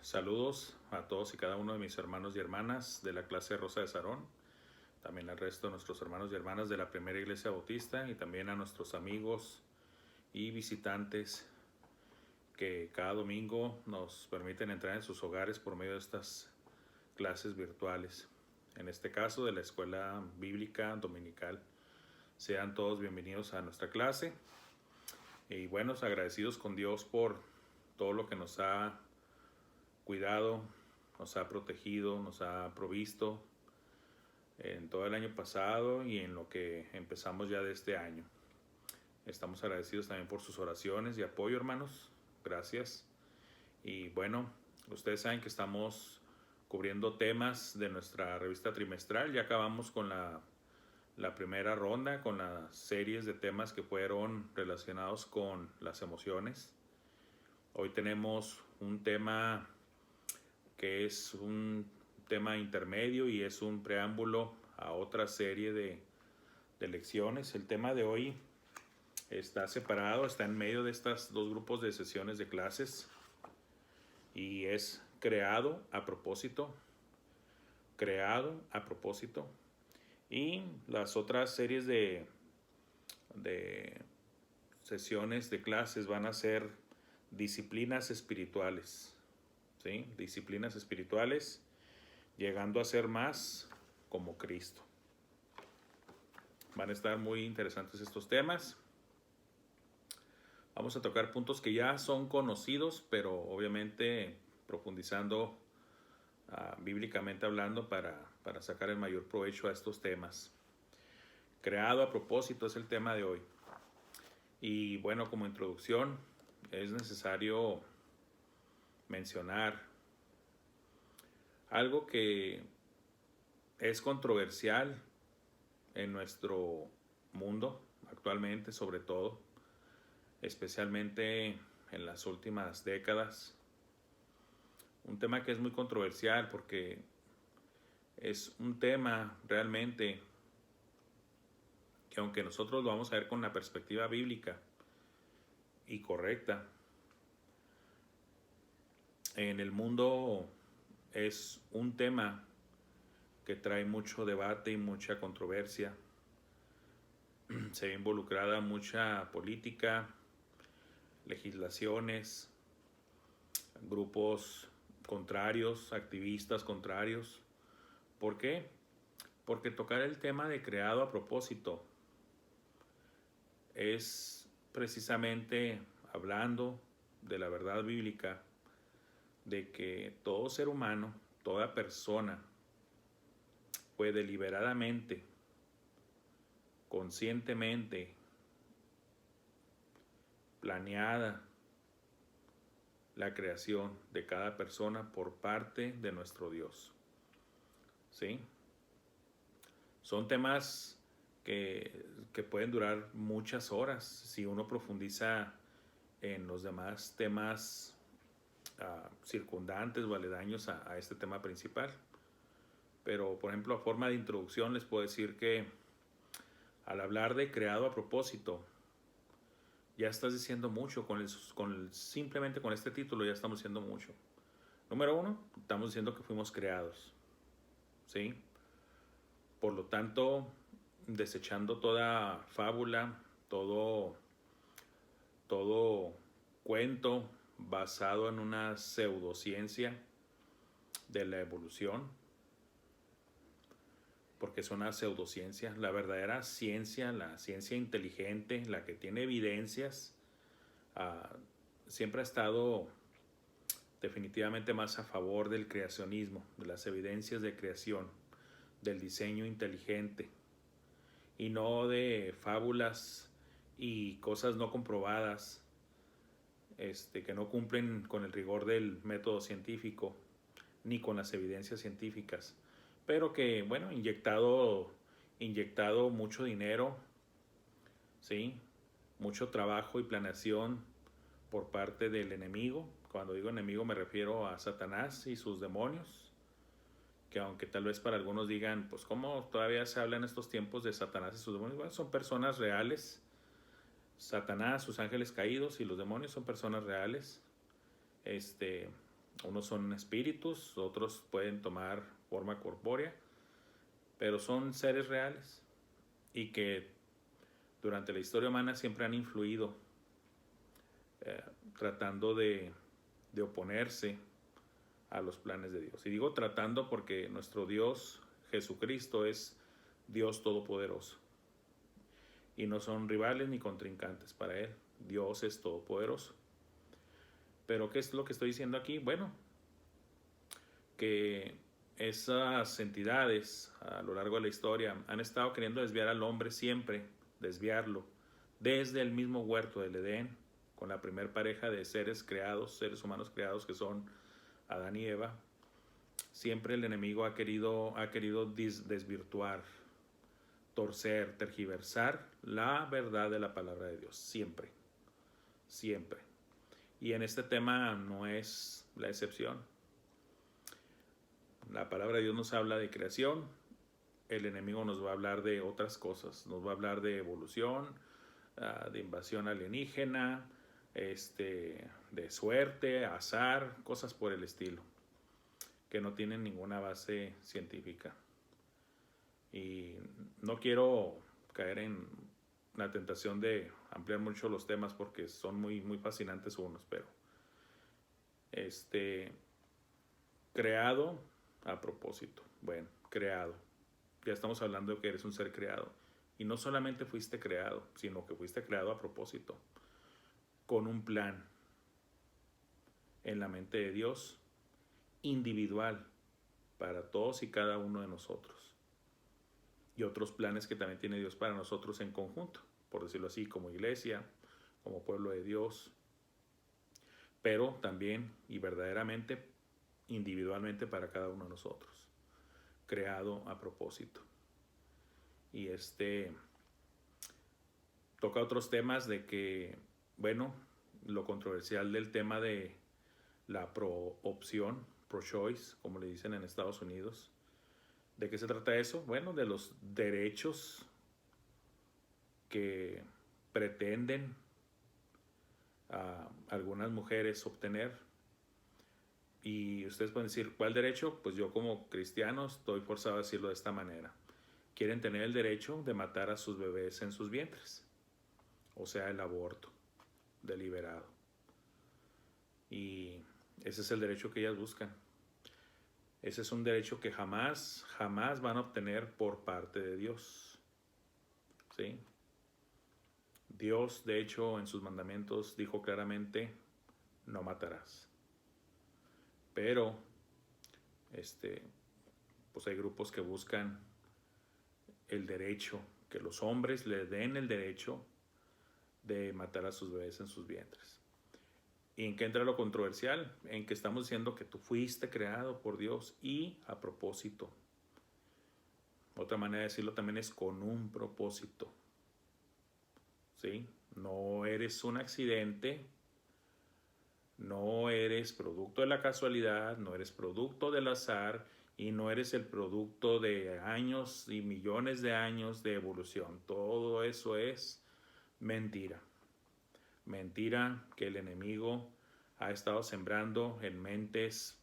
Saludos a todos y cada uno de mis hermanos y hermanas de la clase Rosa de Sarón, también al resto de nuestros hermanos y hermanas de la Primera Iglesia Bautista y también a nuestros amigos y visitantes que cada domingo nos permiten entrar en sus hogares por medio de estas clases virtuales. En este caso de la Escuela Bíblica Dominical. Sean todos bienvenidos a nuestra clase y buenos agradecidos con Dios por todo lo que nos ha cuidado, nos ha protegido, nos ha provisto en todo el año pasado y en lo que empezamos ya de este año. Estamos agradecidos también por sus oraciones y apoyo, hermanos. Gracias. Y bueno, ustedes saben que estamos cubriendo temas de nuestra revista trimestral. Ya acabamos con la primera ronda, con las series de temas que fueron relacionados con las emociones. Hoy tenemos un tema que es un tema intermedio y es un preámbulo a otra serie de lecciones. El tema de hoy está separado, está en medio de estos dos grupos de sesiones de clases y es creado a propósito. Y las otras series de sesiones de clases van a ser disciplinas espirituales. ¿Sí? Disciplinas espirituales, llegando a ser más como Cristo. Van a estar muy interesantes estos temas. Vamos a tocar puntos que ya son conocidos, pero obviamente profundizando bíblicamente hablando para sacar el mayor provecho a estos temas. Creado a propósito es el tema de hoy. Y bueno, como introducción es necesario mencionar algo que es controversial en nuestro mundo actualmente, sobre todo, especialmente en las últimas décadas. Un tema que es muy controversial porque es un tema realmente que, aunque nosotros lo vamos a ver con una perspectiva bíblica y correcta, en el mundo es un tema que trae mucho debate y mucha controversia. Se ve involucrada mucha política, legislaciones, grupos contrarios, activistas contrarios. ¿Por qué? Porque tocar el tema de creado a propósito es precisamente hablando de la verdad bíblica de que todo ser humano, toda persona, fue deliberadamente, conscientemente, planeada la creación de cada persona por parte de nuestro Dios. ¿Sí? Son temas que pueden durar muchas horas si uno profundiza en los demás temas circundantes o aledaños a este tema principal. Pero, por ejemplo, a forma de introducción les puedo decir que al hablar de creado a propósito, ya estás diciendo mucho. Simplemente con este título ya estamos diciendo mucho. Número uno, estamos diciendo que fuimos creados. ¿Sí? Por lo tanto, desechando toda fábula, todo cuento basado en una pseudociencia de la evolución, porque es una pseudociencia. La verdadera ciencia, la ciencia inteligente, la que tiene evidencias, siempre ha estado definitivamente más a favor del creacionismo, de las evidencias de creación, del diseño inteligente, y no de fábulas y cosas no comprobadas, que no cumplen con el rigor del método científico ni con las evidencias científicas, pero que, bueno, inyectado mucho dinero, ¿sí? Mucho trabajo y planeación por parte del enemigo. Cuando digo enemigo me refiero a Satanás y sus demonios, que aunque tal vez para algunos digan, pues cómo todavía se habla en estos tiempos de Satanás y sus demonios, bueno, son personas reales. Satanás, sus ángeles caídos y los demonios son personas reales. Unos son espíritus, otros pueden tomar forma corpórea, pero son seres reales y que durante la historia humana siempre han influido, eh, tratando de oponerse a los planes de Dios. Y digo tratando porque nuestro Dios Jesucristo es Dios todopoderoso y no son rivales ni contrincantes para Él. Dios es todopoderoso. Pero ¿qué es lo que estoy diciendo aquí? Bueno, que esas entidades a lo largo de la historia han estado queriendo desviar al hombre siempre, desviarlo, desde el mismo huerto del Edén, con la primer pareja de seres creados, seres humanos creados que son Adán y Eva. Siempre el enemigo ha querido desvirtuar, torcer, tergiversar la verdad de la palabra de Dios, siempre, siempre. Y en este tema no es la excepción. La palabra de Dios nos habla de creación, el enemigo nos va a hablar de otras cosas, nos va a hablar de evolución, de invasión alienígena, de suerte, azar, cosas por el estilo, que no tienen ninguna base científica. Y no quiero caer en la tentación de ampliar mucho los temas porque son muy, muy fascinantes unos, pero creado a propósito. Bueno, creado. Ya estamos hablando de que eres un ser creado. Y no solamente fuiste creado, sino que fuiste creado a propósito, con un plan en la mente de Dios, individual, para todos y cada uno de nosotros. Y otros planes que también tiene Dios para nosotros en conjunto, por decirlo así, como iglesia, como pueblo de Dios, pero también y verdaderamente, individualmente para cada uno de nosotros, creado a propósito. Y toca otros temas de que, bueno, lo controversial del tema de la pro-opción, pro-choice, como le dicen en Estados Unidos. ¿De qué se trata eso? Bueno, de los derechos que pretenden a algunas mujeres obtener. Y ustedes pueden decir, ¿cuál derecho? Pues yo como cristiano estoy forzado a decirlo de esta manera. Quieren tener el derecho de matar a sus bebés en sus vientres, o sea, el aborto deliberado. Y ese es el derecho que ellas buscan. Ese es un derecho que jamás, jamás van a obtener por parte de Dios. ¿Sí? Dios, de hecho, en sus mandamientos dijo claramente, no matarás. Pero, pues hay grupos que buscan el derecho, que los hombres le den el derecho de matar a sus bebés en sus vientres. ¿Y en qué entra lo controversial? En que estamos diciendo que tú fuiste creado por Dios y a propósito. Otra manera de decirlo también es con un propósito. ¿Sí? No eres un accidente, no eres producto de la casualidad, no eres producto del azar y no eres el producto de años y millones de años de evolución. Todo eso es mentira. Mentira que el enemigo ha estado sembrando en mentes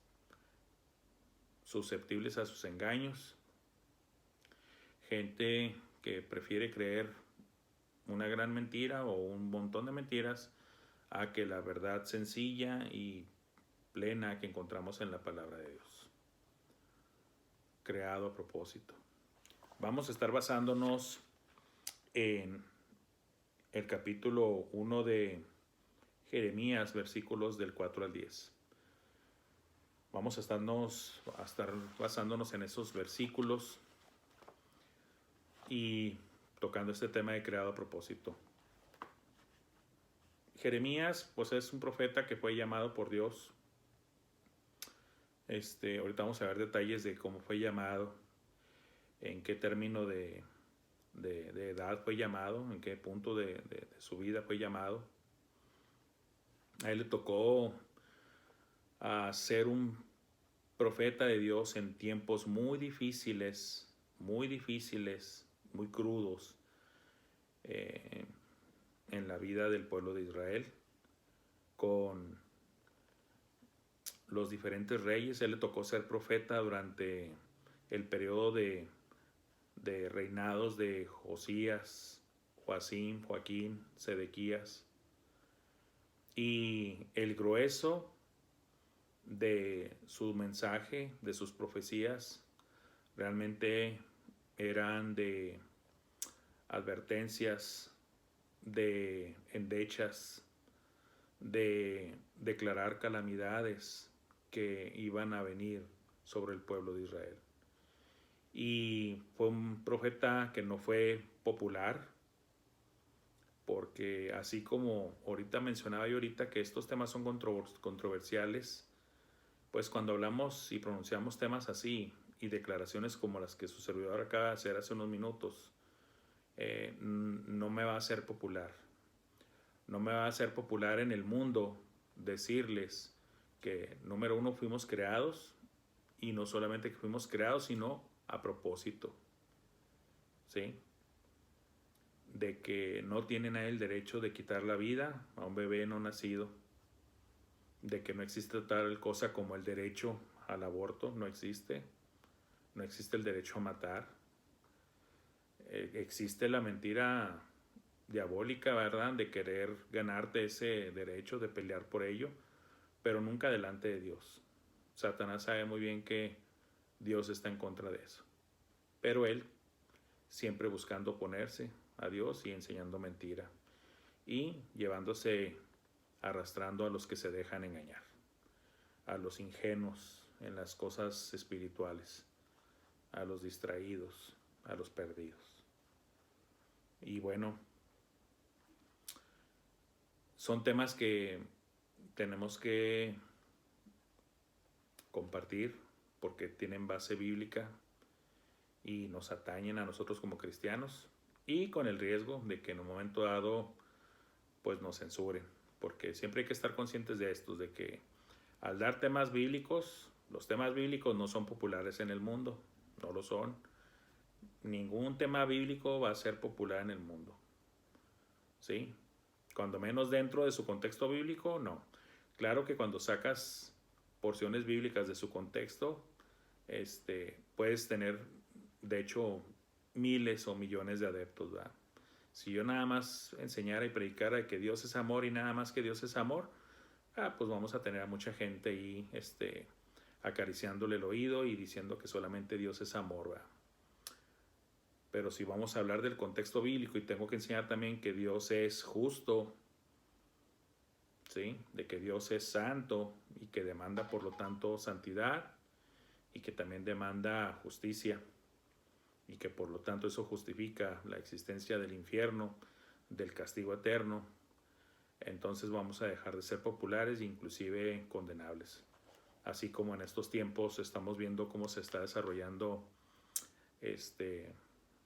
susceptibles a sus engaños. Gente que prefiere creer una gran mentira o un montón de mentiras a que la verdad sencilla y plena que encontramos en la palabra de Dios. Creado a propósito. Vamos a estar basándonos en el capítulo 1 de Jeremías, versículos del 4 al 10. Vamos a estar basándonos en esos versículos y tocando este tema de creado a propósito. Jeremías, pues es un profeta que fue llamado por Dios. Ahorita vamos a ver detalles de cómo fue llamado, en qué término de edad fue llamado, en qué punto de su vida fue llamado. A él le tocó ser un profeta de Dios en tiempos muy difíciles, muy crudos en la vida del pueblo de Israel, con los diferentes reyes. Él le tocó ser profeta durante el periodo de reinados de Josías, Joaquín, Sedequías. Y el grueso de su mensaje, de sus profecías, realmente eran de advertencias, de endechas, de declarar calamidades que iban a venir sobre el pueblo de Israel. Y fue un profeta que no fue popular, porque así como ahorita mencionaba yo ahorita que estos temas son controversiales, pues cuando hablamos y pronunciamos temas así y declaraciones como las que su servidor acaba de hacer hace unos minutos, no me va a ser popular. No me va a ser popular en el mundo decirles que, número uno, fuimos creados, y no solamente que fuimos creados, sino a propósito, ¿sí? De que no tienen a él derecho de quitar la vida a un bebé no nacido, de que no existe tal cosa como el derecho al aborto, no existe el derecho a matar, existe la mentira diabólica, ¿verdad?, de querer ganarte ese derecho, de pelear por ello, pero nunca delante de Dios. Satanás sabe muy bien que Dios está en contra de eso, pero él siempre buscando oponerse a Dios y enseñando mentira y llevándose, arrastrando a los que se dejan engañar, a los ingenuos en las cosas espirituales, a los distraídos, a los perdidos. Y bueno, son temas que tenemos que compartir porque tienen base bíblica y nos atañen a nosotros como cristianos, y con el riesgo de que en un momento dado pues nos censuren, porque siempre hay que estar conscientes de esto, de que al dar temas bíblicos, los temas bíblicos no son populares en el mundo, no lo son. Ningún tema bíblico va a ser popular en el mundo, ¿sí? Cuando menos dentro de su contexto bíblico, no. Claro que cuando sacas porciones bíblicas de su contexto, puedes tener, de hecho, miles o millones de adeptos, ¿verdad? Si yo nada más enseñara y predicara de que Dios es amor y nada más que Dios es amor, pues vamos a tener a mucha gente ahí acariciándole el oído y diciendo que solamente Dios es amor, ¿verdad? Pero si vamos a hablar del contexto bíblico y tengo que enseñar también que Dios es justo, ¿sí?, de que Dios es santo y que demanda por lo tanto santidad y que también demanda justicia y que por lo tanto eso justifica la existencia del infierno, del castigo eterno, entonces vamos a dejar de ser populares e inclusive condenables. Así como en estos tiempos estamos viendo cómo se está desarrollando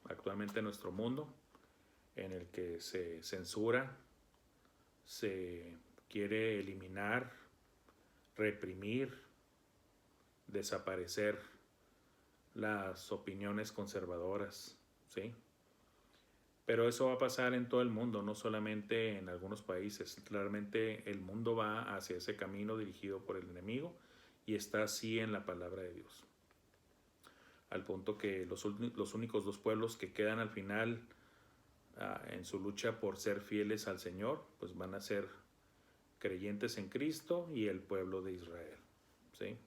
actualmente en nuestro mundo, en el que se censura, se quiere eliminar, reprimir, desaparecer las opiniones conservadoras, ¿sí? Pero eso va a pasar en todo el mundo, no solamente en algunos países. Claramente el mundo va hacia ese camino dirigido por el enemigo y está así en la palabra de Dios. Al punto que los únicos dos pueblos que quedan al final en su lucha por ser fieles al Señor, pues van a ser creyentes en Cristo y el pueblo de Israel, ¿sí?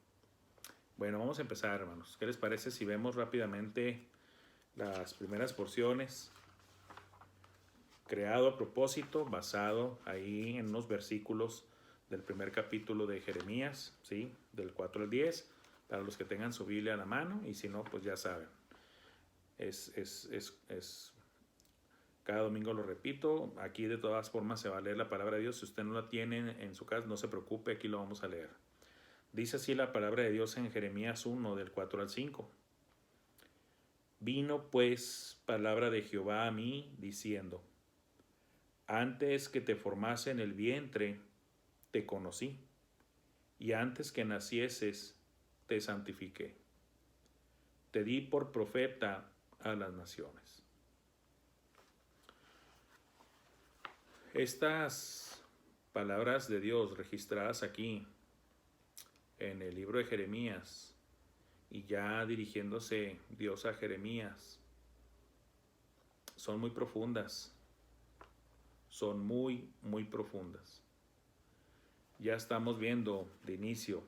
Bueno, vamos a empezar, hermanos. ¿Qué les parece si vemos rápidamente las primeras porciones? Creado a propósito, basado ahí en unos versículos del primer capítulo de Jeremías, ¿sí?, del 4 al 10, para los que tengan su Biblia a la mano, y si no, pues ya saben. Cada domingo lo repito, aquí de todas formas se va a leer la palabra de Dios. Si usted no la tiene en su casa, no se preocupe, aquí lo vamos a leer. Dice así la palabra de Dios en Jeremías 1, del 4 al 5. Vino pues palabra de Jehová a mí, diciendo: antes que te formase en el vientre, te conocí, y antes que nacieses, te santifiqué. Te di por profeta a las naciones. Estas palabras de Dios registradas aquí en el libro de Jeremías, y ya dirigiéndose Dios a Jeremías, son muy profundas, son muy, muy profundas. Ya estamos viendo de inicio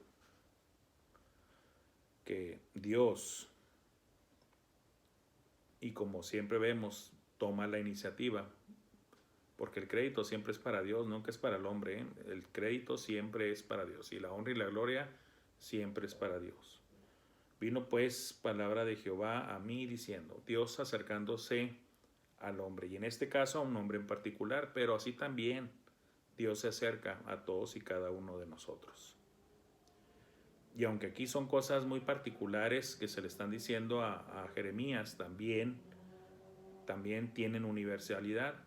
que Dios, y como siempre vemos, toma la iniciativa, porque el crédito siempre es para Dios, nunca es para el hombre, ¿eh? El crédito siempre es para Dios, y la honra y la gloria siempre es para Dios. Vino pues palabra de Jehová a mí diciendo, Dios acercándose al hombre, y en este caso a un hombre en particular, pero así también Dios se acerca a todos y cada uno de nosotros. Y aunque aquí son cosas muy particulares que se le están diciendo a Jeremías, también tienen universalidad.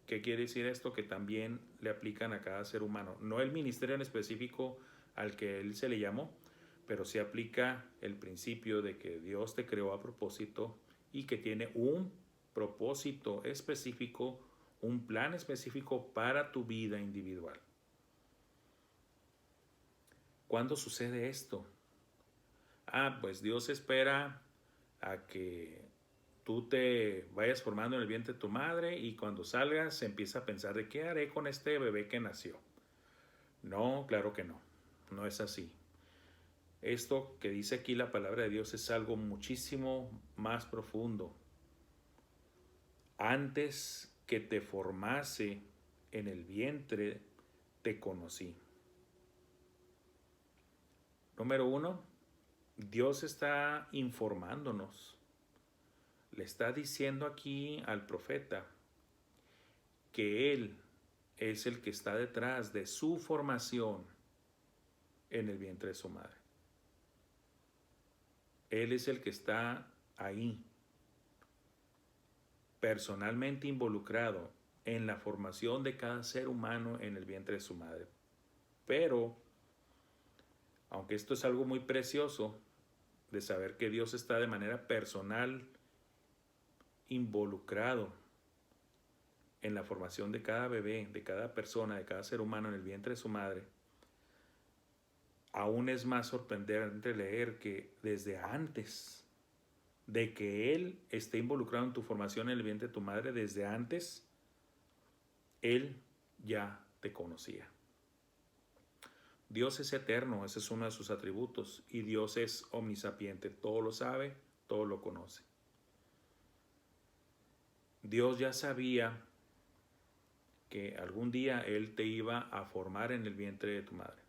¿Qué quiere decir esto? Que también le aplican a cada ser humano. No el ministerio en específico al que él se le llamó, pero sí aplica el principio de que Dios te creó a propósito y que tiene un propósito específico, un plan específico para tu vida individual. ¿Cuándo sucede esto? Pues Dios espera a que tú te vayas formando en el vientre de tu madre y cuando salgas se empieza a pensar de qué haré con este bebé que nació. No, claro que no, no es así. Esto que dice aquí la palabra de Dios es algo muchísimo más profundo. Antes que te formase en el vientre, te conocí. Número 1, Dios está informándonos. Le está diciendo aquí al profeta que Él es el que está detrás de su formación en el vientre de su madre. Él es el que está ahí, personalmente involucrado en la formación de cada ser humano en el vientre de su madre. Pero, aunque esto es algo muy precioso, de saber que Dios está de manera personal involucrado en la formación de cada bebé, de cada persona, de cada ser humano en el vientre de su madre, aún es más sorprendente leer que desde antes de que Él esté involucrado en tu formación en el vientre de tu madre, desde antes, Él ya te conocía. Dios es eterno, ese es uno de sus atributos, y Dios es omnisapiente, todo lo sabe, todo lo conoce. Dios ya sabía que algún día Él te iba a formar en el vientre de tu madre.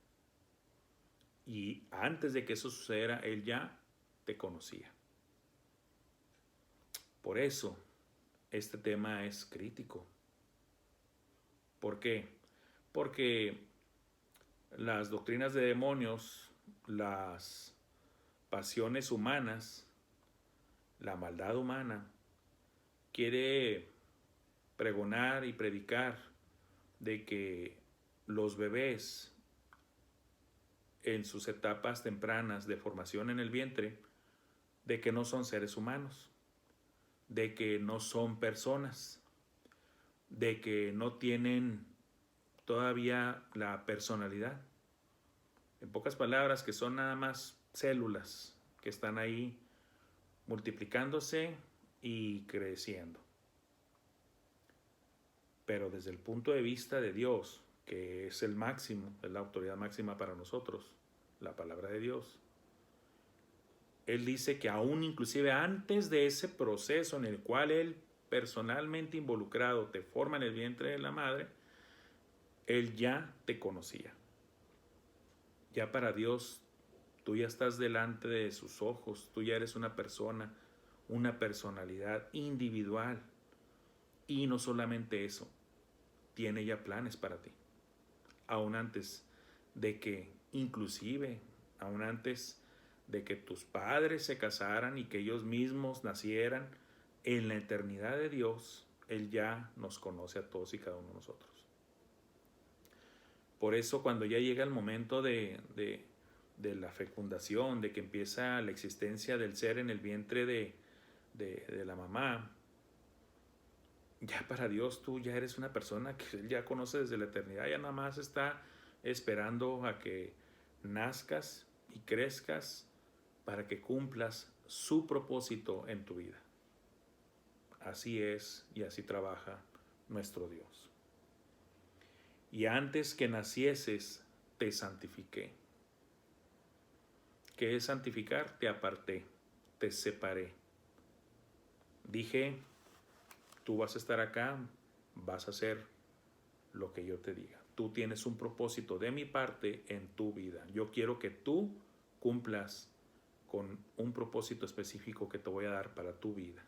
Y antes de que eso sucediera, Él ya te conocía. Por eso, este tema es crítico. ¿Por qué? Porque las doctrinas de demonios, las pasiones humanas, la maldad humana, quiere pregonar y predicar de que los bebés en sus etapas tempranas de formación en el vientre, de que no son seres humanos, de que no son personas, de que no tienen todavía la personalidad. En pocas palabras, que son nada más células que están ahí multiplicándose y creciendo. Pero desde el punto de vista de Dios, que es el máximo, es la autoridad máxima para nosotros, la palabra de Dios, Él dice que aún inclusive antes de ese proceso en el cual Él personalmente involucrado te forma en el vientre de la madre, Él ya te conocía. Ya para Dios, tú ya estás delante de sus ojos, tú ya eres una persona, una personalidad individual. Y no solamente eso, tiene ya planes para ti. Aún antes de que, inclusive, aún antes de que tus padres se casaran y que ellos mismos nacieran, en la eternidad de Dios, Él ya nos conoce a todos y cada uno de nosotros. Por eso cuando ya llega el momento de la fecundación, de que empieza la existencia del ser en el vientre de la mamá, ya para Dios tú ya eres una persona que Él ya conoce desde la eternidad, ya nada más está esperando a que nazcas y crezcas para que cumplas su propósito en tu vida. Así es y así trabaja nuestro Dios. Y antes que nacieses, te santifiqué. ¿Qué es santificar? Te aparté, te separé. Dije, tú vas a estar acá, vas a hacer lo que yo te diga. Tú tienes un propósito de mi parte en tu vida. Yo quiero que tú cumplas con un propósito específico que te voy a dar para tu vida.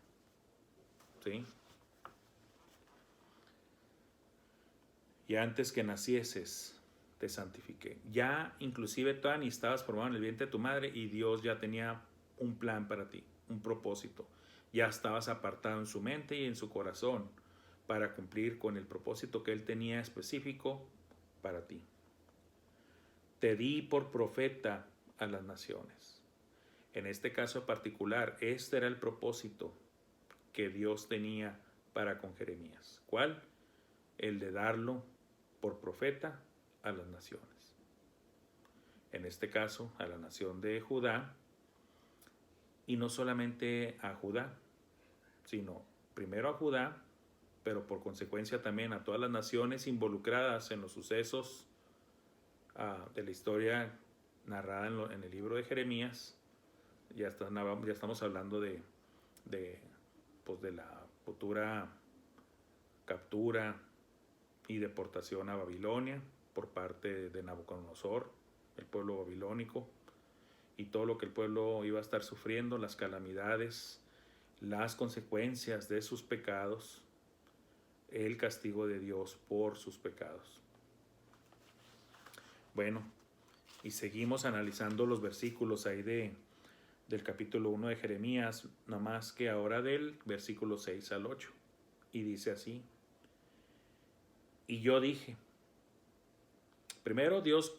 ¿Sí? Y antes que nacieses, te santifiqué. Ya inclusive tú ni estabas formado en el vientre de tu madre y Dios ya tenía un plan para ti, un propósito. Ya estabas apartado en su mente y en su corazón para cumplir con el propósito que Él tenía específico para ti. Te di por profeta a las naciones. En este caso particular, este era el propósito que Dios tenía para con Jeremías. ¿Cuál? El de darlo por profeta a las naciones. En este caso, a la nación de Judá, y no solamente a Judá, sino primero a Judá, pero por consecuencia también a todas las naciones involucradas en los sucesos de la historia narrada en el libro de Jeremías. Ya estamos hablando de la futura captura y deportación a Babilonia por parte de Nabucodonosor, el pueblo babilónico, y todo lo que el pueblo iba a estar sufriendo, las calamidades, las consecuencias de sus pecados, el castigo de Dios por sus pecados. Bueno, y seguimos analizando los versículos ahí del capítulo 1 de Jeremías, nada más que ahora del versículo 6 al 8. Y dice así: y yo dije, primero Dios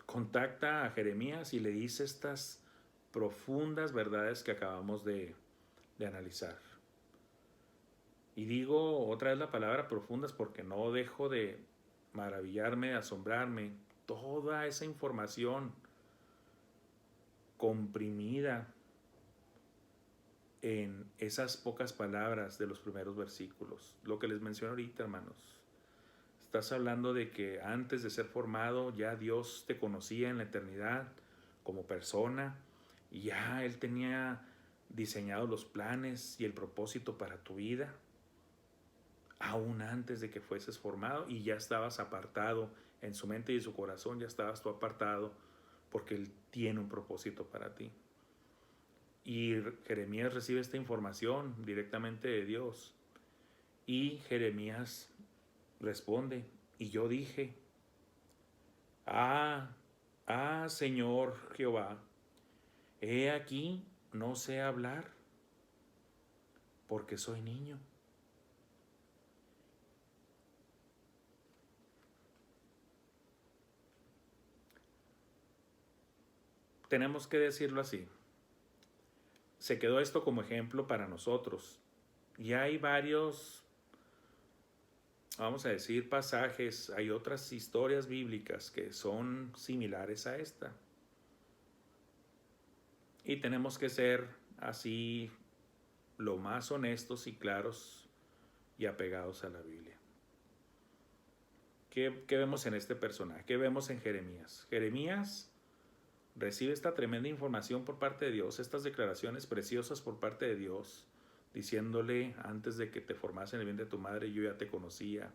contacta a Jeremías y le dice estas profundas verdades que acabamos de analizar. Y digo otra vez la palabra profundas porque no dejo de maravillarme, de asombrarme, toda esa información comprimida en esas pocas palabras de los primeros versículos. Lo que les menciono ahorita, hermanos. Estás hablando de que antes de ser formado ya Dios te conocía en la eternidad como persona y ya Él tenía diseñados los planes y el propósito para tu vida, aún antes de que fueses formado, y ya estabas apartado en su mente y en su corazón, ya estabas tú apartado porque Él tiene un propósito para ti. Y Jeremías recibe esta información directamente de Dios y Jeremías responde, y yo dije, Señor Jehová, he aquí no sé hablar porque soy niño. Tenemos que decirlo así. Se quedó esto como ejemplo para nosotros. Y hay varios, vamos a decir, pasajes, hay otras historias bíblicas que son similares a esta. Y tenemos que ser así lo más honestos y claros y apegados a la Biblia. ¿Qué vemos en este personaje? ¿Qué vemos en Jeremías? Jeremías recibe esta tremenda información por parte de Dios, estas declaraciones preciosas por parte de Dios, diciéndole, antes de que te formas en el vientre de tu madre, yo ya te conocía,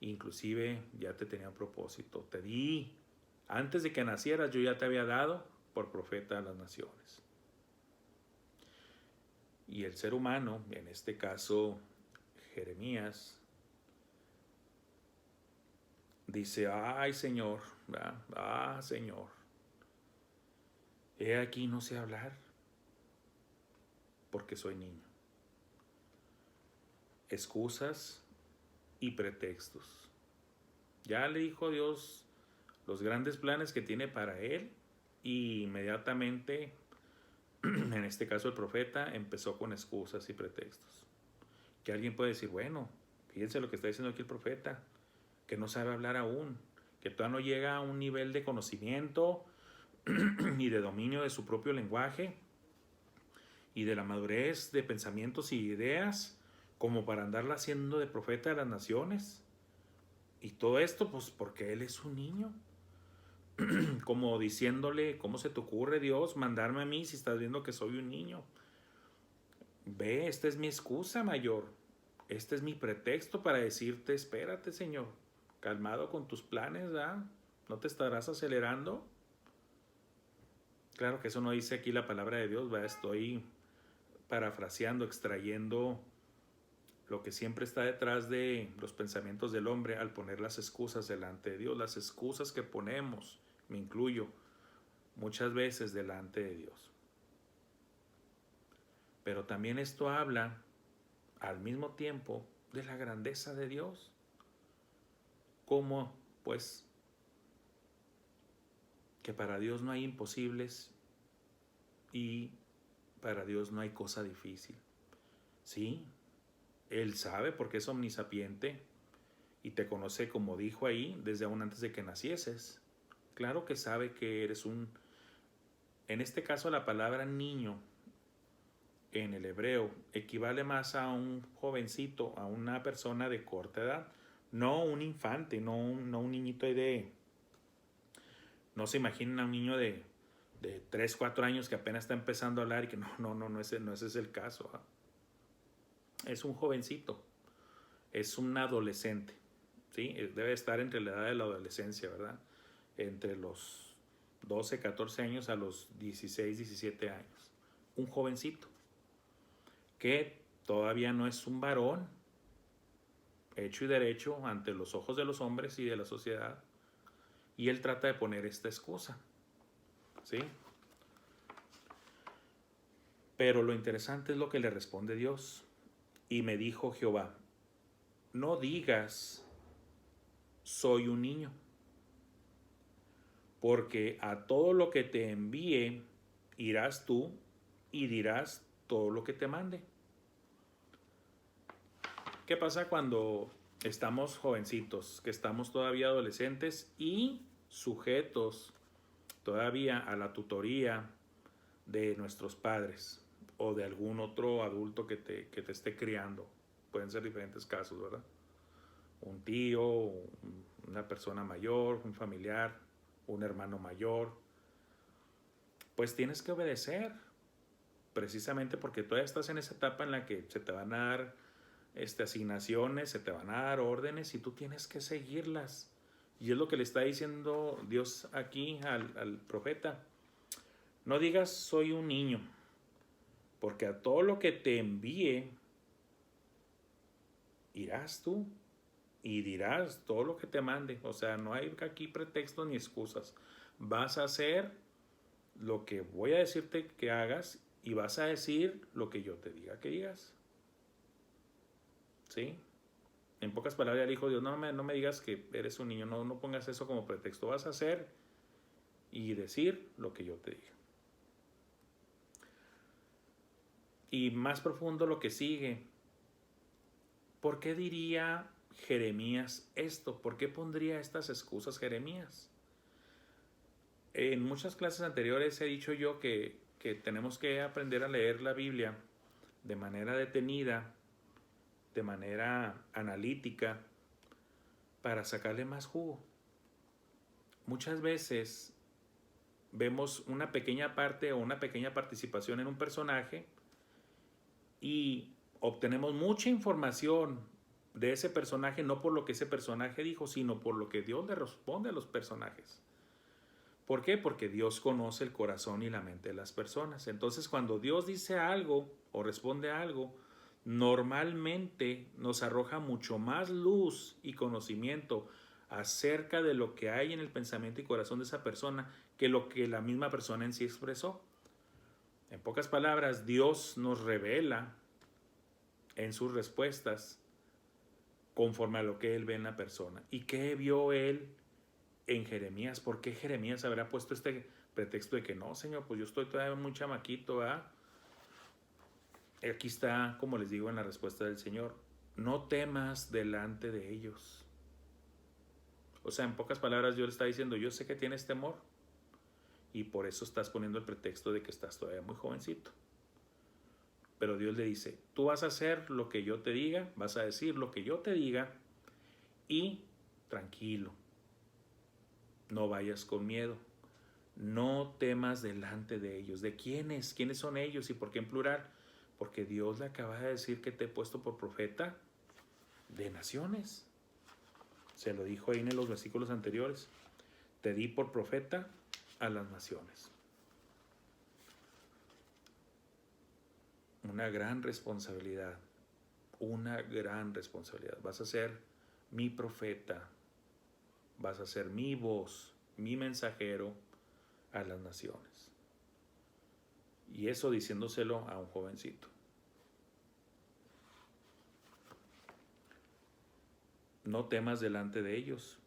inclusive ya te tenía un propósito, te di, antes de que nacieras, yo ya te había dado por profeta a las naciones. Y el ser humano, en este caso Jeremías, dice, ay Señor, ¿verdad? Señor, he aquí no sé hablar porque soy niño. Excusas y pretextos. Ya le dijo Dios los grandes planes que tiene para él y inmediatamente, en este caso el profeta, empezó con excusas y pretextos. Que alguien puede decir, bueno, fíjense lo que está diciendo aquí el profeta, que no sabe hablar aún, que todavía no llega a un nivel de conocimiento y de dominio de su propio lenguaje y de la madurez de pensamientos y ideas como para andarla haciendo de profeta de las naciones. Y todo esto pues porque él es un niño. Como diciéndole, ¿cómo se te ocurre, Dios, mandarme a mí si estás viendo que soy un niño? Ve, esta es mi excusa mayor. Este es mi pretexto para decirte, espérate, Señor, calmado con tus planes, ¿verdad? ¿No te estarás acelerando? Claro que eso no dice aquí la palabra de Dios, ¿verdad? Estoy parafraseando, extrayendo lo que siempre está detrás de los pensamientos del hombre al poner las excusas delante de Dios, las excusas que ponemos, me incluyo, muchas veces delante de Dios. Pero también esto habla al mismo tiempo de la grandeza de Dios, como pues que para Dios no hay imposibles y para Dios no hay cosa difícil. Sí, Él sabe porque es omnisapiente y te conoce, como dijo ahí, desde aún antes de que nacieses. Claro que sabe que eres en este caso la palabra niño en el hebreo equivale más a un jovencito, a una persona de corta edad, no un infante, no un niñito no se imaginen a un niño de 3, 4 años que apenas está empezando a hablar y que no ese es el caso. Es un jovencito, es un adolescente, ¿sí? Debe estar entre la edad de la adolescencia, ¿verdad? Entre los 12, 14 años a los 16, 17 años. Un jovencito que todavía no es un varón hecho y derecho ante los ojos de los hombres y de la sociedad. Y él trata de poner esta excusa, ¿sí? Pero lo interesante es lo que le responde Dios. Y me dijo Jehová, no digas, soy un niño, porque a todo lo que te envíe irás tú y dirás todo lo que te mande. ¿Qué pasa cuando estamos jovencitos, que estamos todavía adolescentes y sujetos todavía a la tutoría de nuestros padres o de algún otro adulto que te esté criando? Pueden ser diferentes casos, ¿verdad? Un tío, una persona mayor, un familiar, un hermano mayor. Pues tienes que obedecer, precisamente porque todavía estás en esa etapa en la que se te van a dar asignaciones, se te van a dar órdenes y tú tienes que seguirlas. Y es lo que le está diciendo Dios aquí al profeta. No digas soy un niño, porque a todo lo que te envíe irás tú y dirás todo lo que te mande. O sea, no hay aquí pretextos ni excusas. Vas a hacer lo que voy a decirte que hagas y vas a decir lo que yo te diga que digas. ¿Sí? En pocas palabras, le dijo Dios, no me digas que eres un niño, no pongas eso como pretexto. Vas a hacer y decir lo que yo te diga. Y más profundo lo que sigue. ¿Por qué diría Jeremías esto? ¿Por qué pondría estas excusas Jeremías? En muchas clases anteriores he dicho yo que tenemos que aprender a leer la Biblia de manera detenida, de manera analítica, para sacarle más jugo. Muchas veces vemos una pequeña parte o una pequeña participación en un personaje y obtenemos mucha información de ese personaje, no por lo que ese personaje dijo, sino por lo que Dios le responde a los personajes. ¿Por qué? Porque Dios conoce el corazón y la mente de las personas. Entonces, cuando Dios dice algo o responde a algo, normalmente nos arroja mucho más luz y conocimiento acerca de lo que hay en el pensamiento y corazón de esa persona que lo que la misma persona en sí expresó. En pocas palabras, Dios nos revela en sus respuestas conforme a lo que Él ve en la persona. ¿Y qué vio Él en Jeremías? ¿Por qué Jeremías habrá puesto este pretexto de que no, Señor, pues yo estoy todavía muy chamaquito, ¿verdad? Aquí está, como les digo en la respuesta del Señor, no temas delante de ellos. O sea, en pocas palabras, Dios le está diciendo, yo sé que tienes temor y por eso estás poniendo el pretexto de que estás todavía muy jovencito. Pero Dios le dice, tú vas a hacer lo que yo te diga, vas a decir lo que yo te diga y tranquilo, no vayas con miedo, no temas delante de ellos. ¿De quiénes? ¿Quiénes son ellos y por qué en plural? Porque Dios le acaba de decir que te he puesto por profeta de naciones. Se lo dijo ahí en los versículos anteriores. Te di por profeta a las naciones. Una gran responsabilidad. Una gran responsabilidad. Vas a ser mi profeta. Vas a ser mi voz, mi mensajero a las naciones. Y eso diciéndoselo a un jovencito. No temas delante de ellos.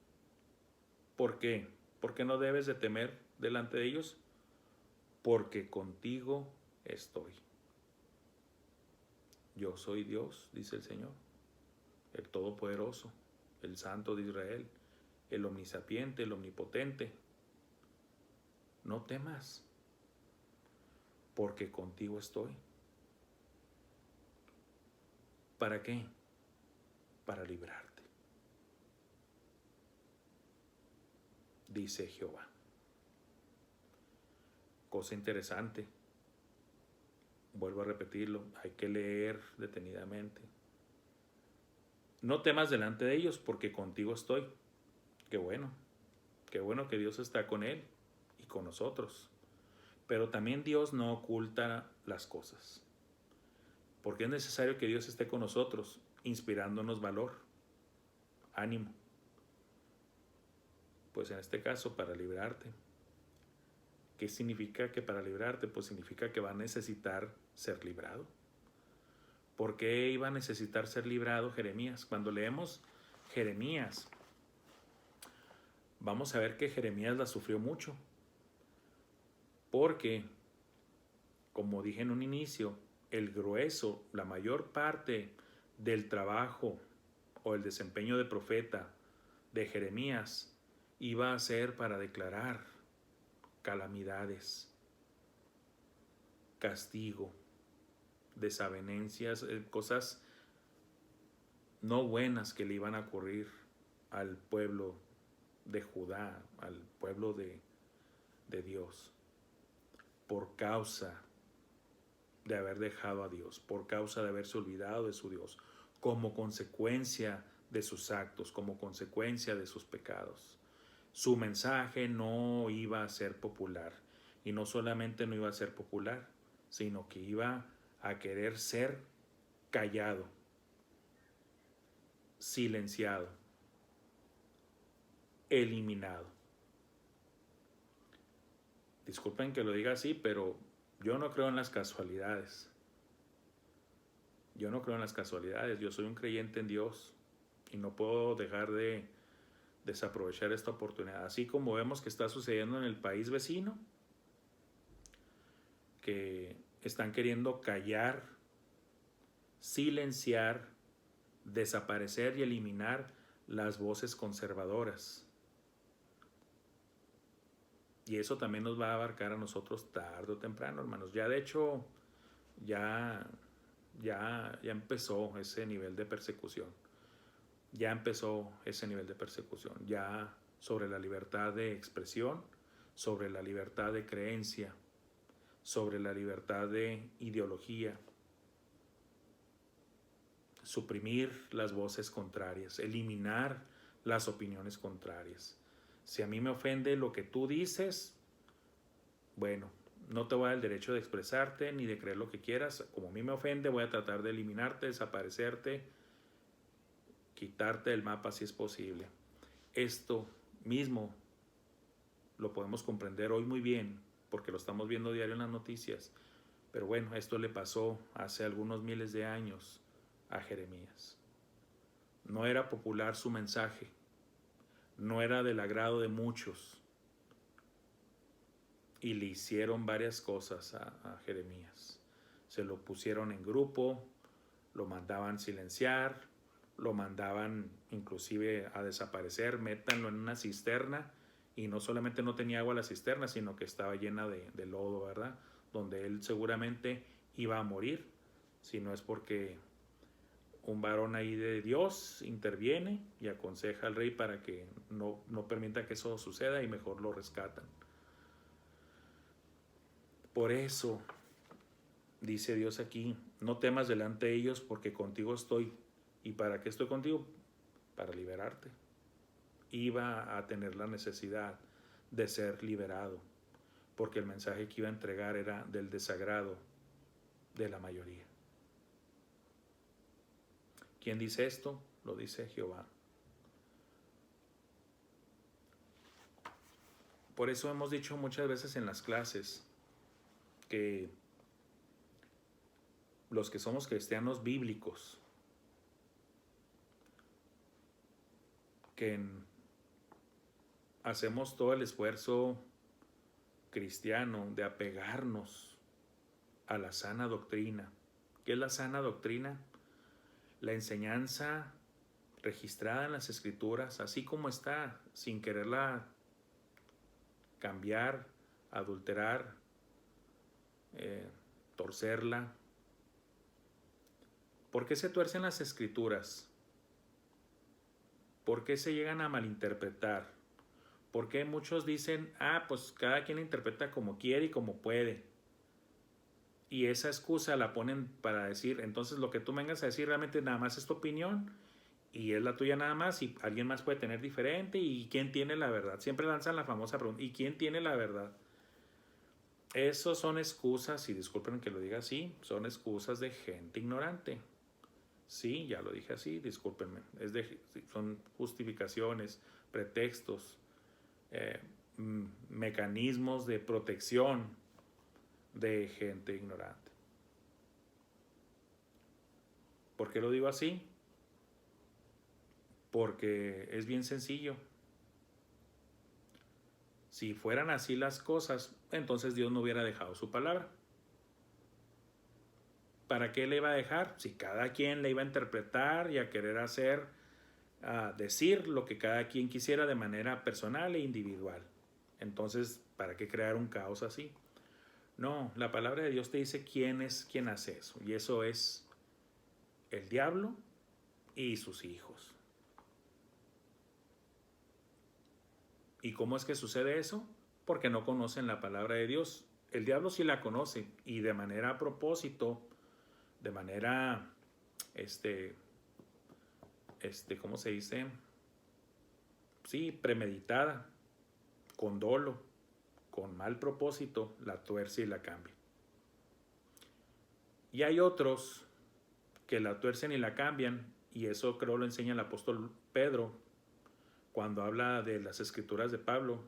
¿Por qué? ¿Por qué no debes de temer delante de ellos? Porque contigo estoy. Yo soy Dios, dice el Señor, el Todopoderoso, el Santo de Israel, el Omnisapiente, el Omnipotente. No temas, porque contigo estoy. ¿Para qué? Para librarte, dice Jehová. Cosa interesante, vuelvo a repetirlo, hay que leer detenidamente. No temas delante de ellos, porque contigo estoy. Qué bueno que Dios está con él y con nosotros. Pero también Dios no oculta las cosas, porque es necesario que Dios esté con nosotros, inspirándonos valor, ánimo. Pues en este caso, para librarte. ¿Qué significa que para librarte? Pues significa que va a necesitar ser librado. ¿Por qué iba a necesitar ser librado Jeremías? Cuando leemos Jeremías, vamos a ver que Jeremías la sufrió mucho. Porque, como dije en un inicio, el grueso, la mayor parte del trabajo o el desempeño de profeta de Jeremías iba a ser para declarar calamidades, castigo, desavenencias, cosas no buenas que le iban a ocurrir al pueblo de Judá, al pueblo de Dios, por causa de haber dejado a Dios, por causa de haberse olvidado de su Dios, como consecuencia de sus actos, como consecuencia de sus pecados. Su mensaje no iba a ser popular, y no solamente no iba a ser popular, sino que iba a querer ser callado, silenciado, eliminado. Disculpen que lo diga así, pero yo no creo en las casualidades. Yo no creo en las casualidades. Yo soy un creyente en Dios y no puedo dejar de desaprovechar esta oportunidad. Así como vemos que está sucediendo en el país vecino, que están queriendo callar, silenciar, desaparecer y eliminar las voces conservadoras. Y eso también nos va a abarcar a nosotros tarde o temprano, hermanos. Ya de hecho, ya empezó ese nivel de persecución. Ya empezó ese nivel de persecución. Ya sobre la libertad de expresión, sobre la libertad de creencia, sobre la libertad de ideología. Suprimir las voces contrarias, eliminar las opiniones contrarias. Si a mí me ofende lo que tú dices, bueno, no te voy a dar el derecho de expresarte ni de creer lo que quieras. Como a mí me ofende, voy a tratar de eliminarte, desaparecerte, quitarte del mapa si es posible. Esto mismo lo podemos comprender hoy muy bien, porque lo estamos viendo diario en las noticias. Pero bueno, esto le pasó hace algunos miles de años a Jeremías. No era popular su mensaje, no era del agrado de muchos, y le hicieron varias cosas a Jeremías. Se lo pusieron en grupo, lo mandaban silenciar, lo mandaban inclusive a desaparecer, métanlo en una cisterna, y no solamente no tenía agua la cisterna, sino que estaba llena de lodo, ¿verdad? Donde él seguramente iba a morir, si no es porque un varón ahí de Dios interviene y aconseja al rey para que no permita que eso suceda y mejor lo rescatan. Por eso dice Dios aquí, no temas delante de ellos porque contigo estoy. ¿Y para qué estoy contigo? Para liberarte. Iba a tener la necesidad de ser liberado, porque el mensaje que iba a entregar era del desagrado de la mayoría. ¿Quién dice esto? Lo dice Jehová. Por eso hemos dicho muchas veces en las clases que los que somos cristianos bíblicos, que hacemos todo el esfuerzo cristiano de apegarnos a la sana doctrina. ¿Qué es la sana doctrina? La enseñanza registrada en las Escrituras, así como está, sin quererla cambiar, adulterar, torcerla. ¿Por qué se tuercen las Escrituras? ¿Por qué se llegan a malinterpretar? ¿Por qué muchos dicen, pues cada quien interpreta como quiere y como puede? Y esa excusa la ponen para decir, entonces lo que tú me vengas a decir realmente nada más es tu opinión y es la tuya nada más, y alguien más puede tener diferente, y ¿quién tiene la verdad? Siempre lanzan la famosa pregunta, ¿y quién tiene la verdad? Esos son excusas, y disculpen que lo diga así, son excusas de gente ignorante. Sí, ya lo dije así, discúlpenme. Son justificaciones, pretextos, mecanismos de protección de gente ignorante. ¿Por qué lo digo así? Porque es bien sencillo. Si fueran así las cosas, entonces Dios no hubiera dejado su palabra. ¿Para qué le iba a dejar? Si cada quien le iba a interpretar y a querer decir lo que cada quien quisiera de manera personal e individual. Entonces, ¿para qué crear un caos así? No, la palabra de Dios te dice quién es quien hace eso. Y eso es el diablo y sus hijos. ¿Y cómo es que sucede eso? Porque no conocen la palabra de Dios. El diablo sí la conoce, y de manera a propósito, de manera, ¿cómo se dice? Sí, premeditada, con dolo, con mal propósito, la tuerce y la cambia. Y hay otros que la tuercen y la cambian, y eso creo lo enseña el apóstol Pedro cuando habla de las escrituras de Pablo,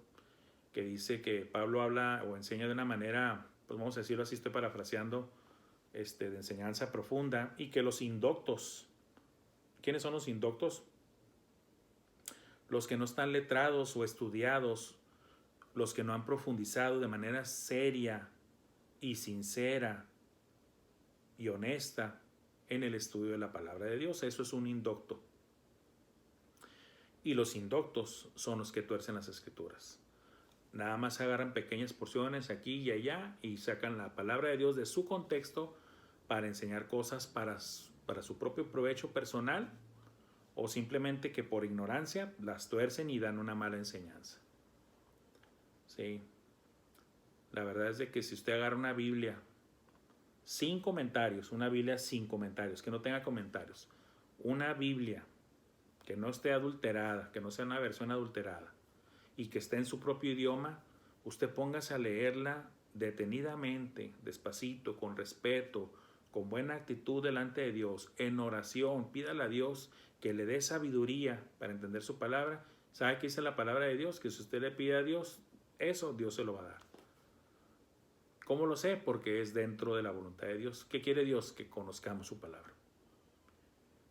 que dice que Pablo habla o enseña de una manera, pues vamos a decirlo así, estoy parafraseando, de enseñanza profunda, y que los indoctos, ¿quiénes son los indoctos? Los que no están letrados o estudiados, los que no han profundizado de manera seria y sincera y honesta en el estudio de la palabra de Dios. Eso es un indocto. Y los indoctos son los que tuercen las escrituras. Nada más agarran pequeñas porciones aquí y allá y sacan la palabra de Dios de su contexto para enseñar cosas para su propio provecho personal, o simplemente que por ignorancia las tuercen y dan una mala enseñanza. Sí. La verdad es de que si usted agarra una Biblia sin comentarios, una Biblia sin comentarios, que no tenga comentarios, una Biblia que no esté adulterada, que no sea una versión adulterada y que esté en su propio idioma, usted póngase a leerla detenidamente, despacito, con respeto, con buena actitud delante de Dios, en oración. Pídale a Dios que le dé sabiduría para entender su palabra. ¿Sabe qué dice la palabra de Dios? Que si usted le pide a Dios eso, Dios se lo va a dar. ¿Cómo lo sé? Porque es dentro de la voluntad de Dios. ¿Qué quiere Dios? Que conozcamos su palabra.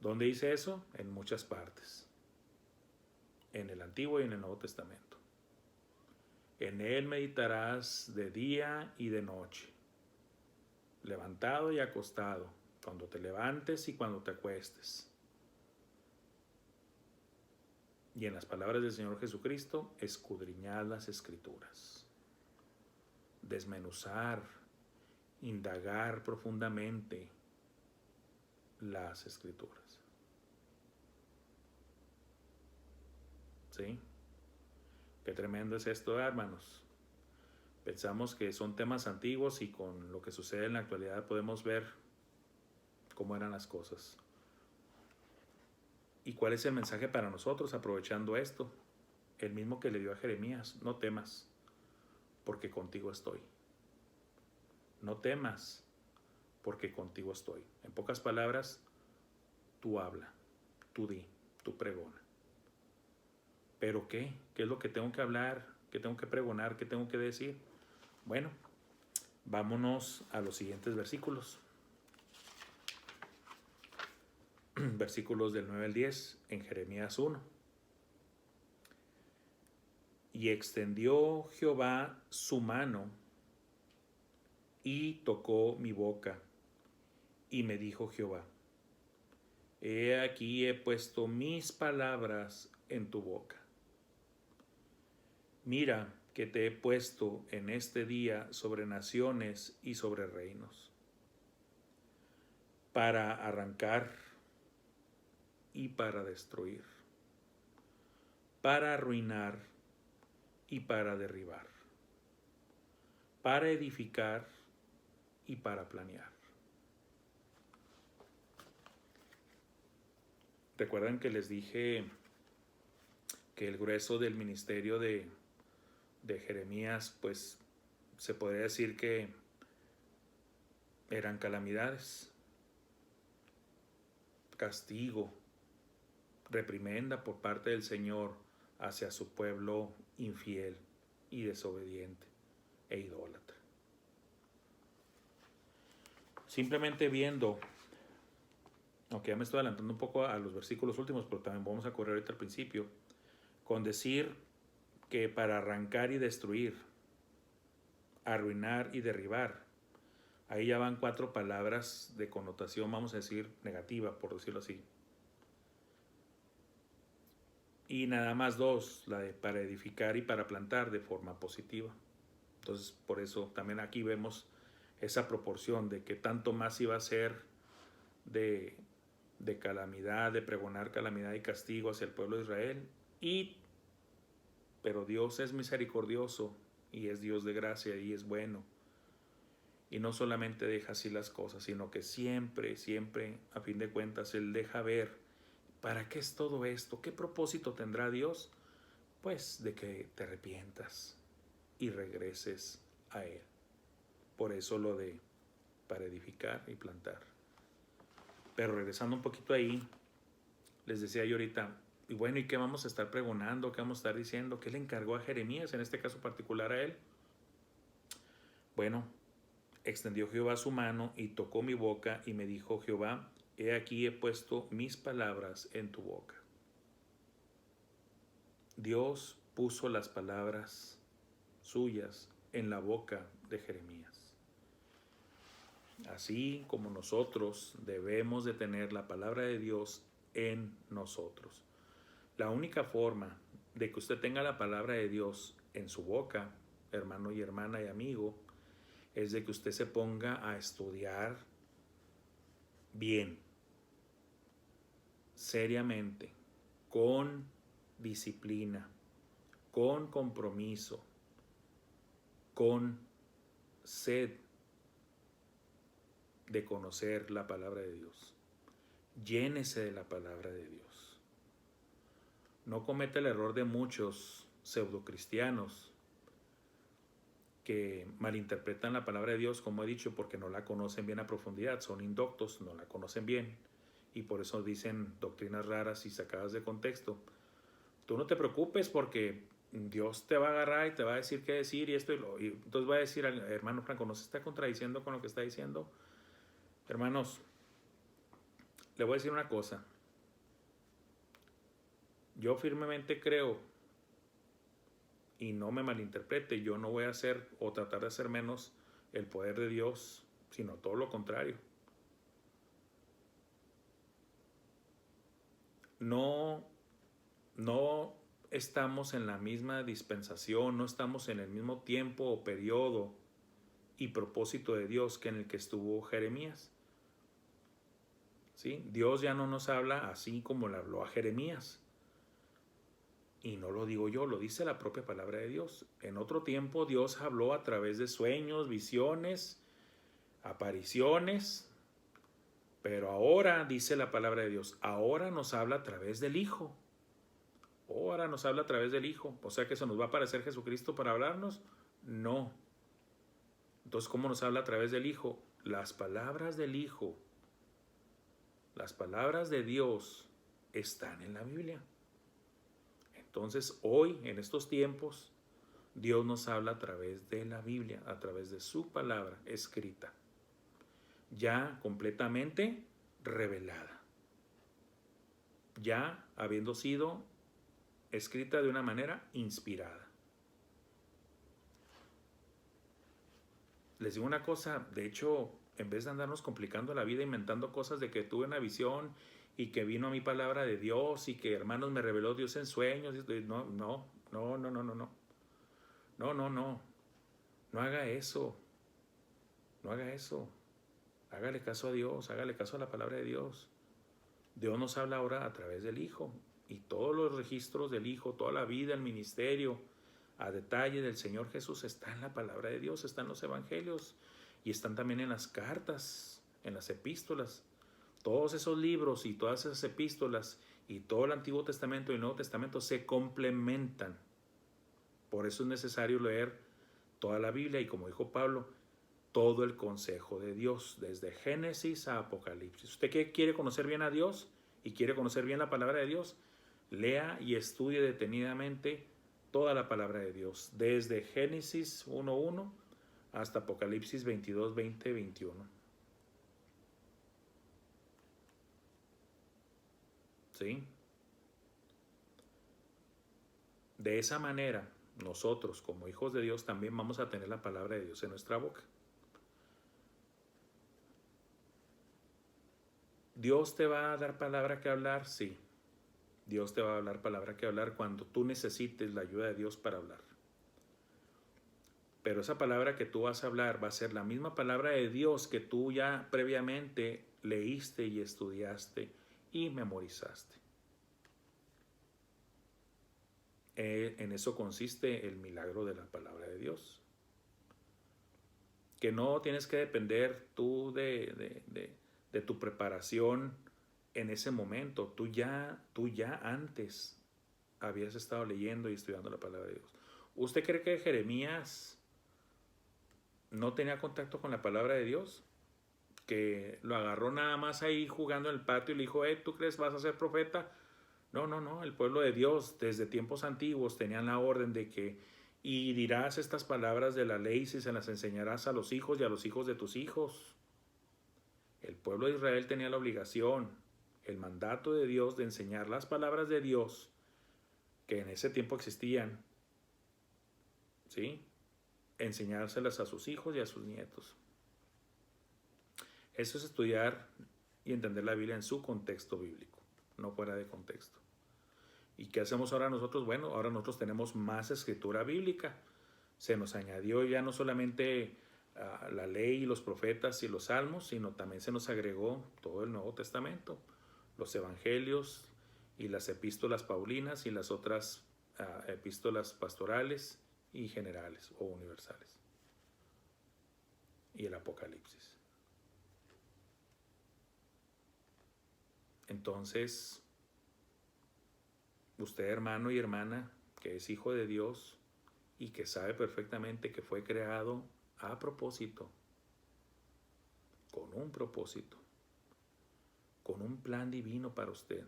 ¿Dónde dice eso? En muchas partes. En el Antiguo y en el Nuevo Testamento. En él meditarás de día y de noche, levantado y acostado, cuando te levantes y cuando te acuestes. Y en las palabras del Señor Jesucristo, escudriñad las Escrituras. Desmenuzar, indagar profundamente las Escrituras. ¿Sí? Qué tremendo es esto, hermanos. Pensamos que son temas antiguos y con lo que sucede en la actualidad podemos ver cómo eran las cosas. ¿Y cuál es el mensaje para nosotros aprovechando esto? El mismo que le dio a Jeremías: no temas, porque contigo estoy. No temas, porque contigo estoy. En pocas palabras, tú habla, tú di, tú pregona. ¿Pero qué? ¿Qué es lo que tengo que hablar? ¿Qué tengo que pregonar? ¿Qué tengo que decir? Bueno, vámonos a los siguientes versículos. Versículos del 9 al 10 en Jeremías 1. Y extendió Jehová su mano y tocó mi boca, y me dijo Jehová: he aquí he puesto mis palabras en tu boca. Mira que te he puesto en este día sobre naciones y sobre reinos, para arrancar y para destruir, para arruinar y para derribar, para edificar y para planear. Recuerdan que les dije que el grueso del ministerio de Jeremías, pues se podría decir que eran calamidades, castigo, reprimenda por parte del Señor hacia su pueblo infiel y desobediente e idólatra. Simplemente viendo, aunque ya me estoy adelantando un poco a los versículos últimos, pero también vamos a correr ahorita al principio, con decir que para arrancar y destruir, arruinar y derribar, ahí ya van 4 palabras de connotación, vamos a decir, negativa, por decirlo así. Y nada más 2, la de para edificar y para plantar, de forma positiva. Entonces, por eso también aquí vemos esa proporción de que tanto más iba a ser de calamidad, de pregonar calamidad y castigo hacia el pueblo de Israel. Pero Dios es misericordioso y es Dios de gracia y es bueno. Y no solamente deja así las cosas, sino que siempre, siempre, a fin de cuentas, Él deja ver para qué es todo esto, qué propósito tendrá Dios. Pues de que te arrepientas y regreses a Él. Por eso lo de para edificar y plantar. Pero regresando un poquito ahí, les decía yo ahorita, y bueno, ¿y qué vamos a estar pregonando? ¿Qué vamos a estar diciendo? ¿Qué le encargó a Jeremías, en este caso particular a él? Bueno, extendió Jehová su mano y tocó mi boca, y me dijo Jehová: he aquí he puesto mis palabras en tu boca. Dios puso las palabras suyas en la boca de Jeremías. Así como nosotros debemos de tener la palabra de Dios en nosotros. La única forma de que usted tenga la palabra de Dios en su boca, hermano y hermana y amigo, es de que usted se ponga a estudiar bien, seriamente, con disciplina, con compromiso, con sed de conocer la palabra de Dios. Llénese de la palabra de Dios. No cometa el error de muchos pseudocristianos que malinterpretan la palabra de Dios, como he dicho, porque no la conocen bien a profundidad, son indoctos, no la conocen bien, y por eso dicen doctrinas raras y sacadas de contexto. Tú no te preocupes porque Dios te va a agarrar y te va a decir qué decir y esto y entonces va a decir al hermano Franco: ¿no se está contradiciendo con lo que está diciendo? Hermanos, le voy a decir una cosa. Yo firmemente creo, y no me malinterprete, yo no voy a hacer o tratar de hacer menos el poder de Dios, sino todo lo contrario. No no estamos en la misma dispensación, no estamos en el mismo tiempo o periodo y propósito de Dios que en el que estuvo Jeremías. ¿Sí? Dios ya no nos habla así como le habló a Jeremías. Y no lo digo yo, lo dice la propia palabra de Dios. En otro tiempo Dios habló a través de sueños, visiones, apariciones, pero ahora dice la palabra de Dios, ahora nos habla a través del Hijo. Ahora nos habla a través del Hijo. O sea que se nos va a aparecer Jesucristo para hablarnos. No. Entonces, ¿cómo nos habla a través del Hijo? Las palabras del Hijo, las palabras de Dios están en la Biblia. Entonces, hoy, en estos tiempos, Dios nos habla a través de la Biblia, a través de su palabra escrita, ya completamente revelada, ya habiendo sido escrita de una manera inspirada. Les digo una cosa, de hecho, en vez de andarnos complicando la vida inventando cosas de que tuve una visión y que vino a mi palabra de Dios y que hermanos me reveló Dios en sueños, no haga eso, no haga eso, hágale caso a Dios, hágale caso a la palabra de Dios. Dios nos habla ahora a través del Hijo y todos los registros del Hijo, toda la vida, el ministerio, a detalle del Señor Jesús está en la palabra de Dios, está en los evangelios y están también en las cartas, en las epístolas. Todos esos libros y todas esas epístolas y todo el Antiguo Testamento y el Nuevo Testamento se complementan. Por eso es necesario leer toda la Biblia y, como dijo Pablo, todo el consejo de Dios, desde Génesis a Apocalipsis. ¿Usted quiere conocer bien a Dios y quiere conocer bien la palabra de Dios? Lea y estudie detenidamente toda la palabra de Dios, desde Génesis 1:1 hasta Apocalipsis 22:20, 21. ¿Sí? De esa manera, nosotros como hijos de Dios también vamos a tener la palabra de Dios en nuestra boca. ¿Dios te va a dar palabra que hablar? Sí. Dios te va a hablar palabra que hablar cuando tú necesites la ayuda de Dios para hablar. Pero esa palabra que tú vas a hablar va a ser la misma palabra de Dios que tú ya previamente leíste y estudiaste y memorizaste. En eso consiste el milagro de la palabra de Dios. Que no tienes que depender tú de tu preparación en ese momento. Tú ya antes habías estado leyendo y estudiando la palabra de Dios. ¿Usted cree que Jeremías no tenía contacto con la palabra de Dios? Que lo agarró nada más ahí jugando en el patio y le dijo, ¿tú crees vas a ser profeta? No, el pueblo de Dios desde tiempos antiguos tenían la orden de que y dirás estas palabras de la ley si se las enseñarás a los hijos y a los hijos de tus hijos. El pueblo de Israel tenía la obligación, el mandato de Dios de enseñar las palabras de Dios que en ese tiempo existían, ¿sí? Enseñárselas a sus hijos y a sus nietos. Eso es estudiar y entender la Biblia en su contexto bíblico, no fuera de contexto. ¿Y qué hacemos ahora nosotros? Bueno, ahora nosotros tenemos más escritura bíblica. Se nos añadió ya no solamente la ley y los profetas y los salmos, sino también se nos agregó todo el Nuevo Testamento, los evangelios y las epístolas paulinas y las otras epístolas pastorales y generales o universales. Y el Apocalipsis. Entonces, usted, hermano y hermana, que es hijo de Dios y que sabe perfectamente que fue creado a propósito, con un propósito, con un plan divino para usted.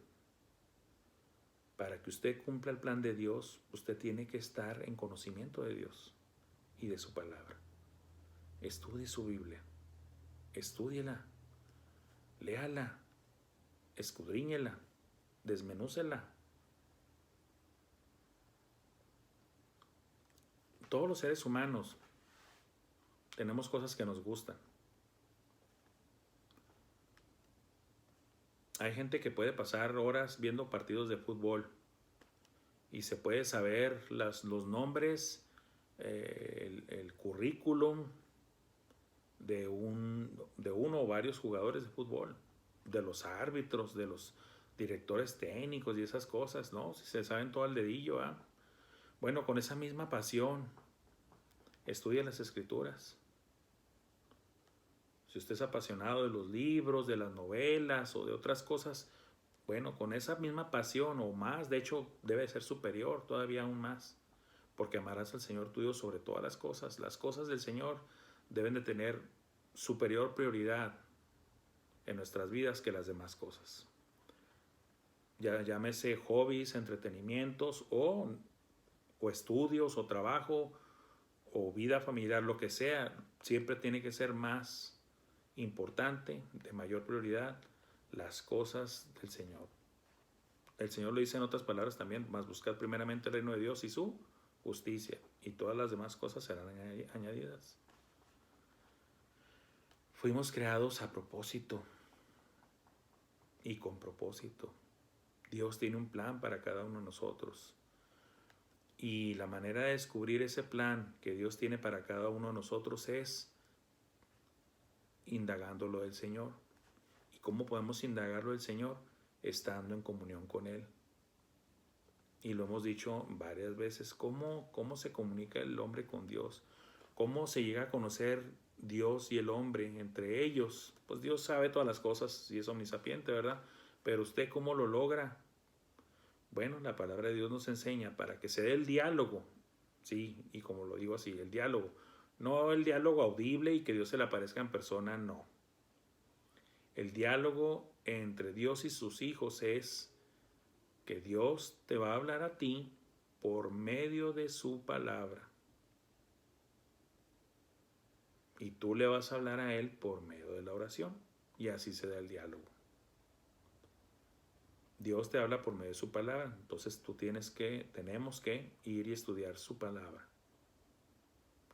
Para que usted cumpla el plan de Dios, usted tiene que estar en conocimiento de Dios y de su palabra. Estudie su Biblia, estúdiela, léala, escudriñela, desmenúcela. Todos los seres humanos tenemos cosas que nos gustan. Hay gente que puede pasar horas viendo partidos de fútbol y se puede saber los nombres, el currículum de uno o varios jugadores de fútbol, de los árbitros, de los directores técnicos y esas cosas, ¿no? Si se saben todo al dedillo, ¿ah? Bueno, con esa misma pasión, estudia las escrituras. Si usted es apasionado de los libros, de las novelas o de otras cosas, bueno, con esa misma pasión o más, de hecho debe ser superior todavía aún más, porque amarás al Señor tu Dios sobre todas las cosas. Las cosas del Señor deben de tener superior prioridad en nuestras vidas que las demás cosas. Ya llámese hobbies, entretenimientos o estudios o trabajo o vida familiar, lo que sea, siempre tiene que ser más importante, de mayor prioridad, las cosas del Señor. El Señor lo dice en otras palabras también, más buscad primeramente el reino de Dios y su justicia, y todas las demás cosas serán añadidas. Fuimos creados a propósito y con propósito. Dios tiene un plan para cada uno de nosotros. Y la manera de descubrir ese plan que Dios tiene para cada uno de nosotros es indagándolo del Señor. ¿Y cómo podemos indagarlo del Señor? Estando en comunión con Él. Y lo hemos dicho varias veces, ¿cómo se comunica el hombre con Dios? ¿Cómo se llega a conocer Dios y el hombre entre ellos? Pues Dios sabe todas las cosas y es omnisapiente, ¿verdad? Pero ¿usted cómo lo logra? Bueno, la palabra de Dios nos enseña para que se dé el diálogo, sí, y como lo digo así, el diálogo. No el diálogo audible y que Dios se le aparezca en persona, no. El diálogo entre Dios y sus hijos es que Dios te va a hablar a ti por medio de su palabra. Y tú le vas a hablar a Él por medio de la oración. Y así se da el diálogo. Dios te habla por medio de su palabra. Entonces tenemos que ir y estudiar su palabra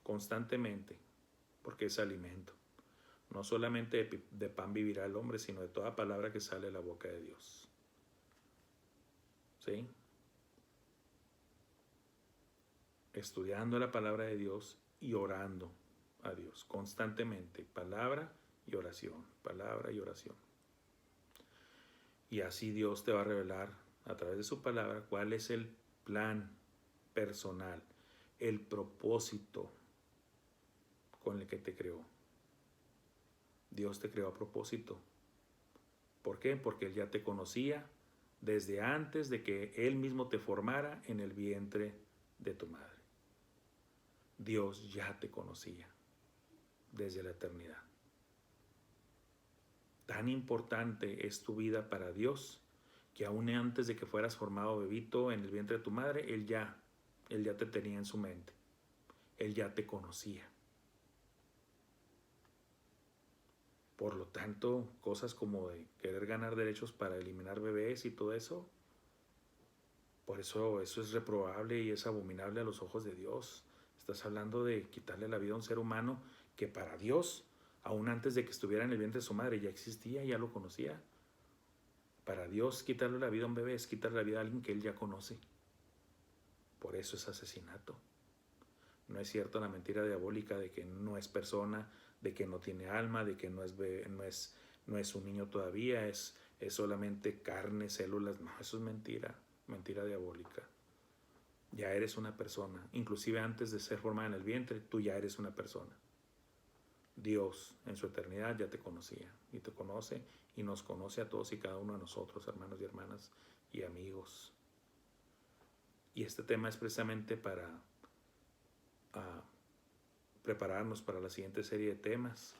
constantemente, porque es alimento. No solamente de pan vivirá el hombre, sino de toda palabra que sale de la boca de Dios. ¿Sí? Estudiando la palabra de Dios y orando a Dios constantemente. Palabra y oración. Palabra y oración. Y así Dios te va a revelar a través de su palabra cuál es el plan personal, el propósito con el que te creó. Dios te creó a propósito. ¿Por qué? Porque Él ya te conocía desde antes de que Él mismo te formara en el vientre de tu madre. Dios ya te conocía desde la eternidad. Tan importante es tu vida para Dios que aún antes de que fueras formado bebito en el vientre de tu madre, Él ya te tenía en su mente. Él ya te conocía. Por lo tanto, cosas como de querer ganar derechos para eliminar bebés y todo eso, por eso es reprobable y es abominable a los ojos de Dios. Estás hablando de quitarle la vida a un ser humano que para Dios, aún antes de que estuviera en el vientre de su madre, ya existía, ya lo conocía. Para Dios, quitarle la vida a un bebé es quitarle la vida a alguien que Él ya conoce. Por eso es asesinato. No es cierto la mentira diabólica de que no es persona, de que no tiene alma, de que no es un niño todavía, es solamente carne, células. No, eso es mentira diabólica. Ya eres una persona. Inclusive antes de ser formada en el vientre, tú ya eres una persona. Dios en su eternidad ya te conocía y te conoce y nos conoce a todos y cada uno de nosotros, hermanos y hermanas y amigos. Y este tema es precisamente para prepararnos para la siguiente serie de temas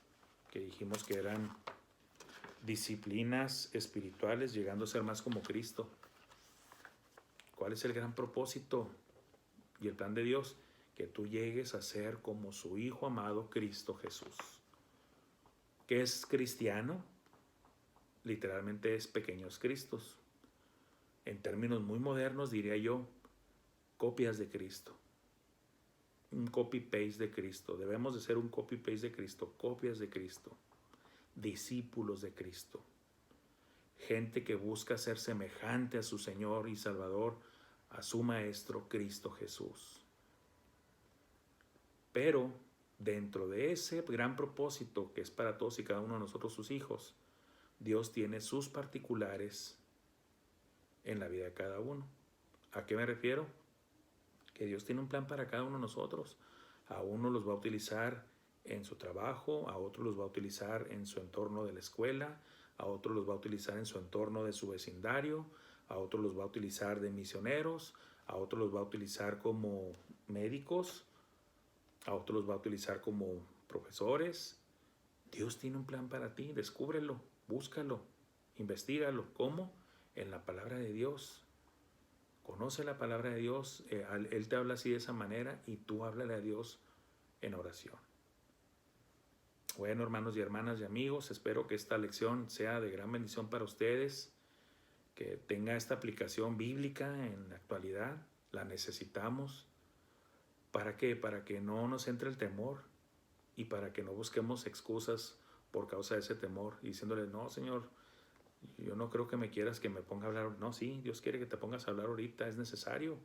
que dijimos que eran disciplinas espirituales llegando a ser más como Cristo. ¿Cuál es el gran propósito y el plan de Dios? Que tú llegues a ser como su Hijo amado Cristo Jesús. ¿Qué es cristiano? Literalmente es pequeños Cristos. En términos muy modernos diría yo, copias de Cristo. Un copy-paste de Cristo. Debemos de ser un copy-paste de Cristo, copias de Cristo, discípulos de Cristo, gente que busca ser semejante a su Señor y Salvador, a su Maestro Cristo Jesús. Pero dentro de ese gran propósito que es para todos y cada uno de nosotros sus hijos, Dios tiene sus particulares en la vida de cada uno. ¿A qué me refiero? Que Dios tiene un plan para cada uno de nosotros. A uno los va a utilizar en su trabajo, a otros los va a utilizar en su entorno de la escuela, a otros los va a utilizar en su entorno de su vecindario, a otros los va a utilizar de misioneros, a otros los va a utilizar como médicos, a otros los va a utilizar como profesores. Dios tiene un plan para ti, descúbrelo, búscalo, investígalo. ¿Cómo? En la palabra de Dios. Conoce la palabra de Dios, Él te habla así de esa manera y tú háblale a Dios en oración. Bueno, hermanos y hermanas y amigos, espero que esta lección sea de gran bendición para ustedes, que tenga esta aplicación bíblica en la actualidad. La necesitamos. ¿Para qué? Para que no nos entre el temor y para que no busquemos excusas por causa de ese temor, diciéndole, no, Señor, yo no creo que me quieras que me ponga a hablar. No, sí, Dios quiere que te pongas a hablar ahorita, es necesario.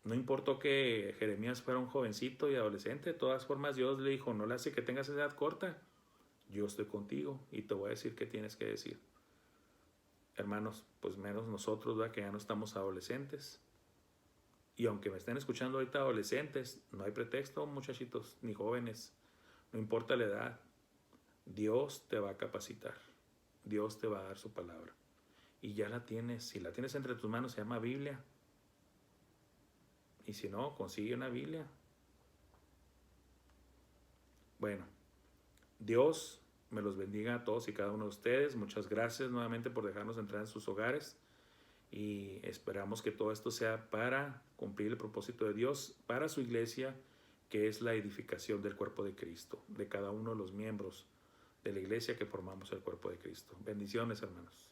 No importó que Jeremías fuera un jovencito y adolescente, de todas formas Dios le dijo, no le hace que tengas edad corta, yo estoy contigo y te voy a decir qué tienes que decir. Hermanos, pues menos nosotros, ¿verdad? Que ya no estamos adolescentes. Y aunque me estén escuchando ahorita adolescentes, no hay pretexto, muchachitos, ni jóvenes, no importa la edad, Dios te va a capacitar, Dios te va a dar su palabra. Y ya la tienes, si la tienes entre tus manos, se llama Biblia. Y si no, consigue una Biblia. Bueno, Dios me los bendiga a todos y cada uno de ustedes. Muchas gracias nuevamente por dejarnos entrar en sus hogares. Y esperamos que todo esto sea para cumplir el propósito de Dios para su iglesia, que es la edificación del cuerpo de Cristo, de cada uno de los miembros de la iglesia que formamos el cuerpo de Cristo. Bendiciones, hermanos.